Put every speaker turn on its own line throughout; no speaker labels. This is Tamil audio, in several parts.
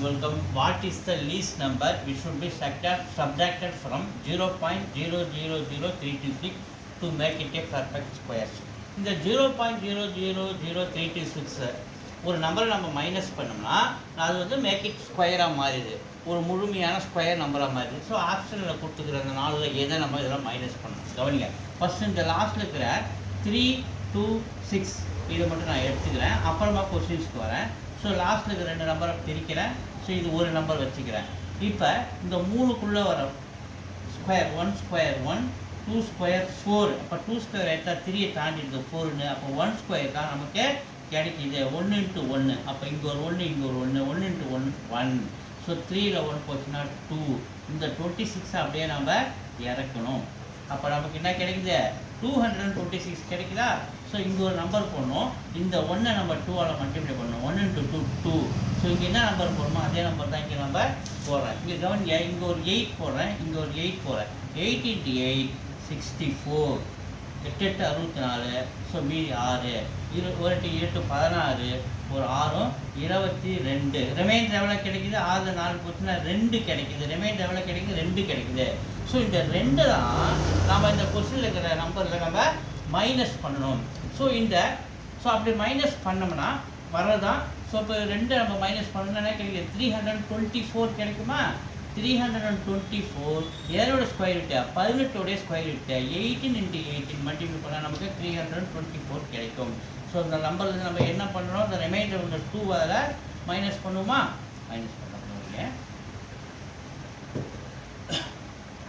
welcome. What is the least number which should be subtracted from 0.000326 to make it a perfect square? இந்த 0.00036 ஒரு நம்பரை நம்ம மைனஸ் பண்ணோம்னா அது வந்து மேக் இட் ஸ்கொயராக மாறிடுது, ஒரு முழுமையான ஸ்கொயர் நம்பராக மாறிடுது. ஸோ ஆப்ஷனில் கொடுத்துக்கிற அந்த நாளில் எதை நம்ம இதெல்லாம் மைனஸ் பண்ணணும் கவனிங்க. ஃபஸ்ட்டு இந்த லாஸ்ட்டில் இருக்கிற 3, 2, 6 இதை மட்டும் நான் எடுத்துக்கிறேன், அப்புறமா கொஸ்டின்ஸ்க்கு வரேன். ஸோ லாஸ்ட்டில் இருக்கிற 2 நம்பரை பிரிக்கிறேன். ஸோ இது ஒரு நம்பர் வச்சுக்கிறேன். இப்போ இந்த 3க்குள்ளே வர ஸ்கொயர் 1 ஸ்கொயர் 1, 2 ஸ்கொயர் 4. அப்போ 2 ஸ்கொயர் எடுத்தால் 3 தாண்டிடுது 4ன்னு. அப்போ 1 ஸ்கொயர் தான் நமக்கு கிடைக்கிது. 1 × 1. அப்போ இங்கே ஒரு 1, இங்கே ஒரு 1, 1 × 1 1. ஸோ 3ல் 1 போச்சுன்னா 2. இந்த 26 அப்படியே நம்ம இறக்கணும். அப்போ நமக்கு என்ன கிடைக்குது? 226 கிடைக்குதா? ஸோ இங்கே ஒரு நம்பர் போடணும். இந்த 1 நம்ம 2ஆல் மல்டிப்ளை பண்ணணும். 1 × 2 2. ஸோ இங்கே என்ன நம்பர் போடணுமோ அதே நம்பர் தான் இங்கே நம்ம போடுறேன். இங்கே கவனிங்க, இங்கே ஒரு 8 போடுறேன், இங்கே ஒரு 8 போடுறேன். 8 × 8 64. 8 8 64. ஸோ மீதி 6. 1 8 16. ஒரு 6 22. ரிமைண்டர் எவ்வளோ கிடைக்குது? 6 4 போச்சுன்னா 2 கிடைக்குது. ரிமைண்டர் எவ்வளோ கிடைக்குது? 2 கிடைக்குது. ஸோ இந்த 2 தான் நம்ம இந்த கொஸ்டினில் இருக்கிற நம்பரில் நம்ம மைனஸ் பண்ணணும். ஸோ அப்படி மைனஸ் பண்ணோம்னா வரதான். ஸோ இப்போ 2 நம்ம மைனஸ் பண்ணோம்னா கிடைக்குது 324 கிடைக்குமா? 324 எதோட square route? 18 square route. 18 × 18 multiply பண்ணால் நமக்கு 324 கிடைக்கும். ஸோ இந்த நம்பரில் நம்ம என்ன பண்ணுறோம்? இந்த ரிமைண்டர் உள்ள 2 அதில் மைனஸ் பண்ணுவோமா? மைனஸ் பண்ண போகிறீங்க,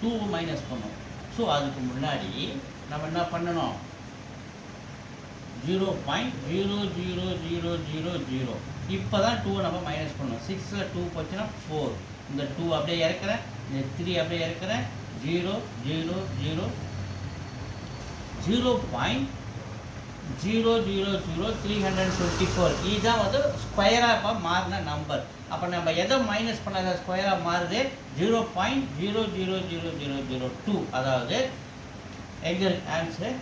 2 மைனஸ் பண்ணுவோம். ஸோ அதுக்கு முன்னாடி நம்ம என்ன பண்ணணும்? 0.00000 இப்போ தான் 2 நம்ம மைனஸ் பண்ணணும். 6ல் 2 போச்சுன்னா 4. இந்த 2 அப்படியே இறக்குறேன், இந்த 3 அப்படியே இறக்குறேன். 0 0 0 0.0000324 இதுதான் வந்து ஸ்கொயராக இப்போ மாறின நம்பர். அப்போ நம்ம எதை மைனஸ் பண்ணாத ஸ்கொயராக மாறுது? 0.00002. அதாவது எங்கே ஆன்சர்?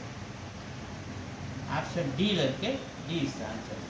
ஆப்ஷன் டியில் இருக்குது. D is answer.